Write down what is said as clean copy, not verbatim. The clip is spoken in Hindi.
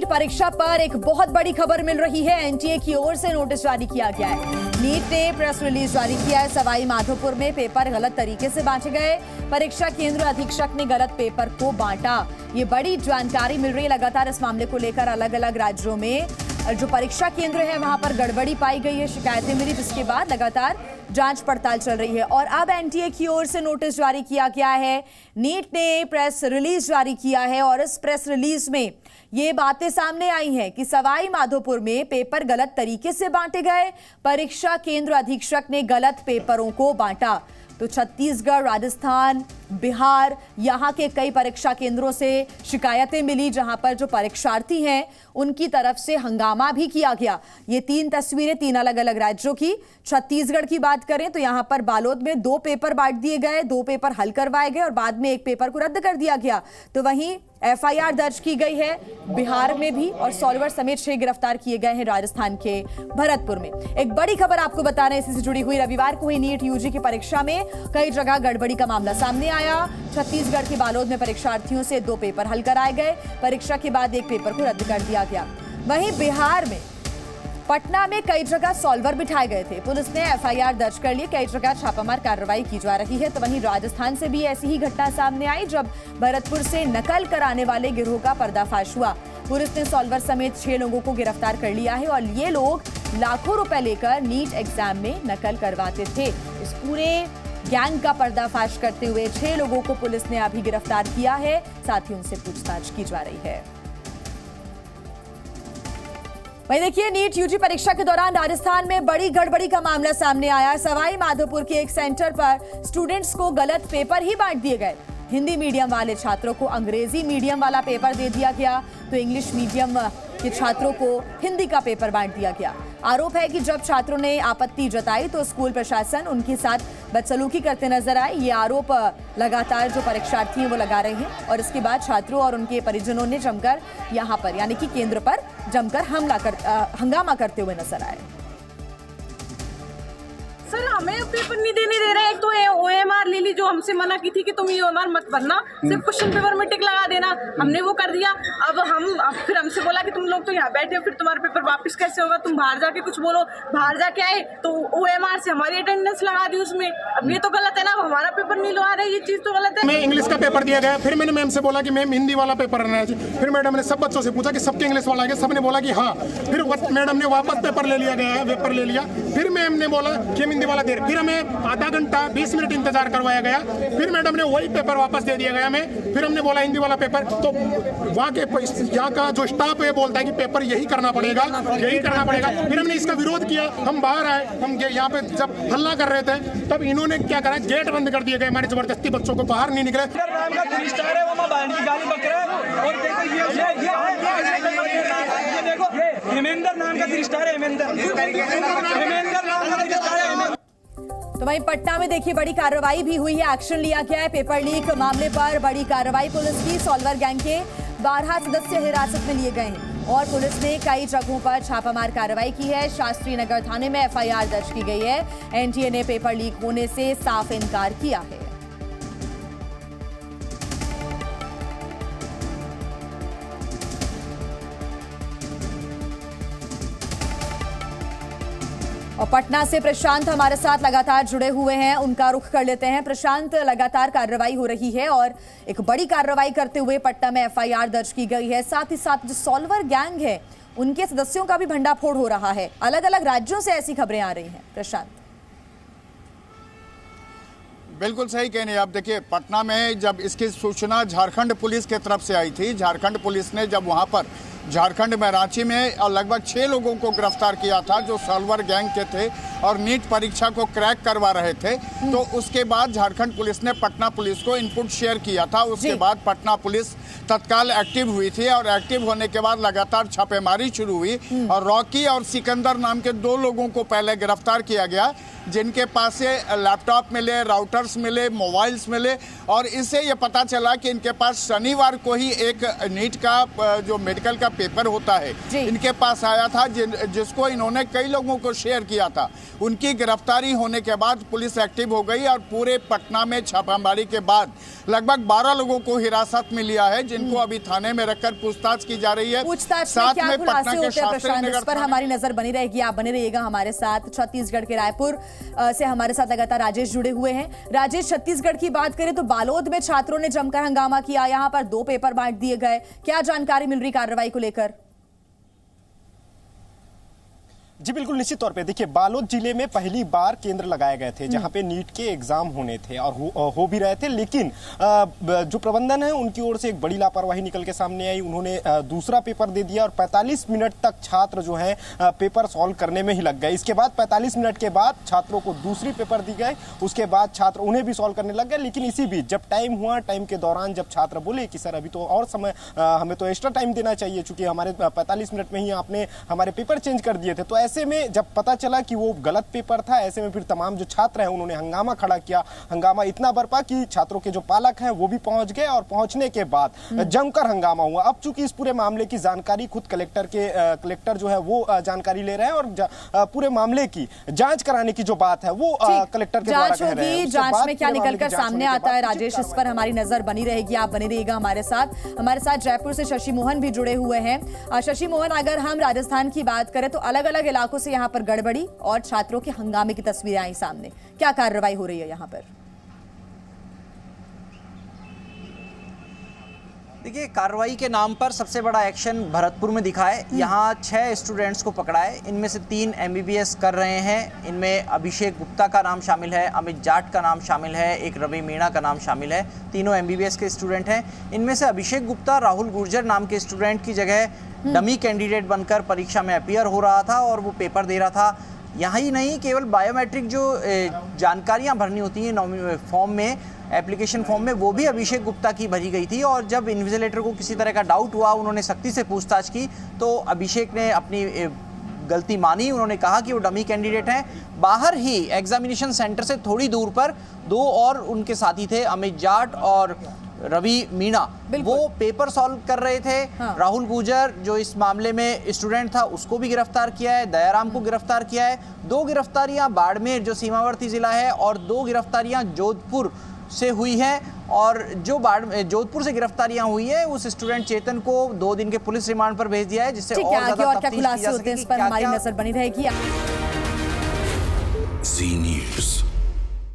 नीट परीक्षा पर एक बहुत बड़ी खबर मिल रही है। एनटीए की ओर से नोटिस जारी किया गया है। नीट ने प्रेस रिलीज जारी किया है। सवाई माधोपुर में पेपर गलत तरीके से बांटे गए। परीक्षा केंद्र अधीक्षक ने गलत पेपर को बांटा। ये बड़ी जानकारी मिल रही है। लगातार इस मामले को लेकर अलग अलग राज्यों में जो परीक्षा केंद्र है वहां पर गड़बड़ी पाई गई है, शिकायतें मिली, जिसके बाद लगातार जांच पड़ताल चल रही है। और अब एनटीए की ओर से नोटिस जारी किया गया है। नीट ने प्रेस रिलीज जारी किया है और इस प्रेस रिलीज में ये बातें सामने आई हैं कि सवाई माधोपुर में पेपर गलत तरीके से बांटे गए। परीक्षा केंद्र अधीक्षक ने गलत पेपरों को बांटा। तो छत्तीसगढ़, राजस्थान, बिहार, यहाँ के कई परीक्षा केंद्रों से शिकायतें मिली, जहां पर जो परीक्षार्थी हैं उनकी तरफ से हंगामा भी किया गया। ये 3 तस्वीरें 3 अलग अलग राज्यों की। छत्तीसगढ़ की बात करें तो यहाँ पर बालोद में 2 पेपर बांट दिए गए, 2 पेपर हल करवाए गए और बाद में 1 पेपर को रद्द कर दिया गया। तो वहीं एफआईआर दर्ज की गई है बिहार में भी और सॉल्वर समेत 6 गिरफ्तार किए गए हैं राजस्थान के भरतपुर में। एक बड़ी खबर आपको बता रहे हैं, इसी से जुड़ी हुई। रविवार को हुई नीट यूजी की परीक्षा में कई जगह गड़बड़ी का मामला सामने आया। छत्तीसगढ़ के बालोद में परीक्षार्थियों से 2 पेपर हल कराए गए। परीक्षा के बाद 1 पेपर को रद्द कर दिया गया। वहीं बिहार में पटना में कई जगह सॉल्वर बिठाए गए थे। पुलिस ने एफआईआर दर्ज कर ली। कई जगह छापामार कार्रवाई की जा रही है। तो वहीं राजस्थान से भी ऐसी ही घटना सामने आई, जब भरतपुर से नकल कराने वाले गिरोह का पर्दाफाश हुआ। पुलिस ने सॉल्वर समेत 6 लोगों को गिरफ्तार कर लिया है और ये लोग लाखों रुपए लेकर नीट एग्जाम में नकल करवाते थे। इस पूरे गैंग का पर्दाफाश करते हुए 6 लोगों को पुलिस ने अभी गिरफ्तार किया है। साथ ही उनसे पूछताछ की जा रही है। वहीं देखिए, नीट यूजी परीक्षा के दौरान राजस्थान में बड़ी गड़बड़ी का मामला सामने आया। सवाई माधोपुर के एक सेंटर पर स्टूडेंट्स को गलत पेपर ही बांट दिए गए। हिंदी मीडियम वाले छात्रों को अंग्रेजी मीडियम वाला पेपर दे दिया गया, तो इंग्लिश मीडियम के छात्रों को हिंदी का पेपर बांट दिया गया। आरोप है कि जब छात्रों ने आपत्ति जताई तो स्कूल प्रशासन उनके साथ बदसलूकी करते नजर आए। ये आरोप लगातार जो परीक्षार्थी हैं वो लगा रहे हैं और इसके बाद छात्रों और उनके परिजनों ने जमकर यहाँ पर यानी कि केंद्र पर जमकर हंगामा करते हुए नजर आए। सर, हमें पेपर नहीं देने दे रहे हैं। एक तो ओएमआर ले ली, जो हमसे मना की थी कि तुम ये ओएमआर मत भरना, सिर्फ क्वेश्चन पेपर में टिक लगा देना। हमने वो कर दिया। अब फिर हमसे बोला कि तुम लोग तो यहाँ बैठे हो, फिर तुम्हारा पेपर वापस कैसे होगा, तुम बाहर जाके कुछ बोलो। बाहर जाके आए तो ओएमआर से हमारी अटेंडेंस लगा दी उसमें। अब ये तो गलत है ना, हमारा पेपर नहीं लगा रहे, ये चीज तो गलत है। मैं इंग्लिश का पेपर दिया गया, फिर मैंने मैम से बोला कि मैम हिंदी वाला पेपर रहना चाहिए। फिर मैडम ने सब बच्चों से पूछा कि सबके इंग्लिश वाला है, सबने बोला कि हाँ। फिर मैडम ने वापस पेपर ले लिया गया, पेपर ले लिया। फिर मैम ने बोला कि हम हिंदी वाला दे रहे। फिर हमें आधा घंटा 20 मिनट इंतजार करवाया गया। फिर मैडम ने वही पेपर वापस दे दिया गया हमें। फिर हमने बोला हिंदी वाला पेपर, तो वहाँ के यहाँ का जो स्टाफ है बोलता है कि पेपर यही करना पड़ेगा, यही करना पड़ेगा। फिर हमने इसका विरोध किया। हम बाहर आए, हम यहाँ पे जब हल्ला कर रहे थे तब इन्होंने क्या करा, गेट बंद कर दिए गए हमारे, जबरदस्ती बच्चों को बाहर नहीं निकले। हेमेंद्र नाम का दृष्टार है, हेमेंद्र नाम का दृष्टार है। तो वहीं पटना में देखिए बड़ी कार्रवाई भी हुई है। एक्शन लिया गया है पेपर लीक मामले पर। बड़ी कार्रवाई पुलिस की। सॉल्वर गैंग के 12 सदस्य हिरासत में लिए गए हैं और पुलिस ने कई जगहों पर छापामार कार्रवाई की है। शास्त्री नगर थाने में एफआईआर दर्ज की गई है। एनटीए ने पेपर लीक होने से साफ इनकार किया है। और पटना से प्रशांत हमारे साथ लगातार जुड़े हुए हैं, उनका रुख कर लेते हैं। प्रशांत, लगातार कार्रवाई हो रही है और एक बड़ी कार्रवाई करते हुए पटना में एफआईआर दर्ज की गई है। साथ ही साथ जो सॉल्वर गैंग है उनके सदस्यों का भी भंडाफोड़ हो रहा है। अलग अलग राज्यों से ऐसी खबरें आ रही हैं। प्रशांत, बिल्कुल सही कह रहे हैं आप। देखिए, पटना में जब इसकी सूचना झारखंड पुलिस की तरफ से आई थी, झारखंड पुलिस ने जब वहां पर झारखंड में रांची में लगभग 6 लोगों को गिरफ्तार किया था जो सॉल्वर गैंग के थे और नीट परीक्षा को क्रैक करवा रहे थे। तो उसके बाद झारखंड पुलिस ने पटना पुलिस को इनपुट शेयर किया था। उसके बाद पटना पुलिस तत्काल एक्टिव हुई थी और एक्टिव होने के बाद लगातार छापेमारी शुरू हुई और रॉकी और सिकंदर नाम के 2 लोगों को पहले गिरफ्तार किया गया जिनके पास से लैपटॉप मिले, राउटर्स मिले, मोबाइल्स मिले, और इससे ये पता चला कि इनके पास शनिवार को ही एक नीट का जो मेडिकल का पेपर होता है इनके पास आया था, जिसको इन्होंने कई लोगों को शेयर किया था। उनकी गिरफ्तारी होने के बाद पुलिस एक्टिव हो गई और पूरे पटना में छापामारी के बाद लगभग 12 लोगों को हिरासत में लिया है, जिनको अभी थाने में रखकर पूछताछ की जा रही है। साथ में पटना के शास्त्री नगर पर हमारी नजर बनी रहेगी। आप बने रहिएगा हमारे साथ। छत्तीसगढ़ के रायपुर से हमारे साथ लगातार राजेश जुड़े हुए हैं। राजेश, छत्तीसगढ़ की बात करें तो बालोद में छात्रों ने जमकर हंगामा किया, यहां पर 2 पेपर बांट दिए गए। क्या जानकारी मिल रही कार्रवाई को लेकर? जी बिल्कुल, निश्चित तौर पे देखिए, बालोद जिले में पहली बार केंद्र लगाए गए थे जहां पे नीट के एग्जाम होने थे और हो भी रहे थे, लेकिन जो प्रबंधन है उनकी ओर से एक बड़ी लापरवाही निकल के सामने आई। उन्होंने दूसरा पेपर दे दिया और 45 मिनट तक छात्र जो है पेपर सॉल्व करने में ही लग गए। इसके बाद 45 मिनट के बाद छात्रों को दूसरी पेपर दी गए, उसके बाद छात्र उन्हें भी सॉल्व करने लग गए। लेकिन इसी बीच जब टाइम हुआ, टाइम के दौरान जब छात्र बोले कि सर अभी तो और समय, हमें तो एक्स्ट्रा टाइम देना चाहिए, चूंकि हमारे 45 मिनट में ही आपने हमारे पेपर चेंज कर दिए थे, तो ऐसे में जब पता चला कि वो गलत पेपर था, ऐसे में फिर तमाम जो छात्र हैं उन्होंने हंगामा खड़ा किया। हंगामा इतना बरपा कि छात्रों के जो पालक हैं वो भी पहुंच गए और पहुंचने के बाद जमकर हंगामा हुआ। अब चूंकि इस पूरे मामले की जानकारी खुद कलेक्टर जो है वो जानकारी ले रहे हैं और पूरे मामले की जांच कराने की जो बात है वो कलेक्टर के द्वारा कह रहे हैं। जांच में क्या निकलकर सामने आता है राजेश, इस पर हमारी नजर बनी रहेगी। आप बने रहिएगा हमारे साथ। हमारे साथ जयपुर से शशि मोहन भी जुड़े हुए हैं। शशि मोहन, अगर हम राजस्थान की बात करें तो अलग अलग इलाकों से यहाँ पर गड़बड़ी और छात्रों के हंगामे की तस्वीरें आई सामने, क्या कार्रवाई हो रही है यहाँ पर? देखिए, कार्रवाई के नाम पर सबसे बड़ा एक्शन भरतपुर में दिखा है। यहाँ 6 स्टूडेंट्स को पकड़ा है, इनमें से 3 MBBS कर रहे हैं। इनमें अभिषेक गुप्ता का नाम शामिल है, अमित जाट का नाम शामिल है, एक रवि मीणा का नाम शामिल है। तीनों MBBS के स्टूडेंट हैं। इनमें से अभिषेक गुप्ता राहुल गुर्जर नाम के स्टूडेंट की जगह डमी कैंडिडेट बनकर परीक्षा में अपीयर हो रहा था और वो पेपर दे रहा था। यहाँ ही नहीं, केवल बायोमेट्रिक जो जानकारियाँ भरनी होती हैं फॉर्म में, एप्लीकेशन फॉर्म में, वो भी अभिषेक गुप्ता की भरी गई थी। और जब इन्विजिलेटर को किसी तरह का डाउट हुआ, उन्होंने सख्ती से पूछताछ की तो अभिषेक ने अपनी गलती मानी। उन्होंने कहा कि वो डमी कैंडिडेट हैं। बाहर ही एग्जामिनेशन सेंटर से थोड़ी दूर पर 2 और उनके साथी थे, अमित जाट और रवि मीणा, वो पेपर सॉल्व कर रहे थे। राहुल गुर्जर जो इस मामले में स्टूडेंट था, उसको भी गिरफ्तार किया है। दयाराम को गिरफ्तार किया है। 2 गिरफ्तारियां बाड़मेर जो सीमावर्ती जिला है और 2 गिरफ्तारियां जोधपुर से हुई है। और जो जोधपुर से गिरफ्तारियां हुई है, उस स्टूडेंट चेतन को 2 दिन के पुलिस रिमांड पर भेज दिया है, जिससे और ज्यादा तफ्तीश की जा सके। इस पर हमारी नजर बनी रहेगी।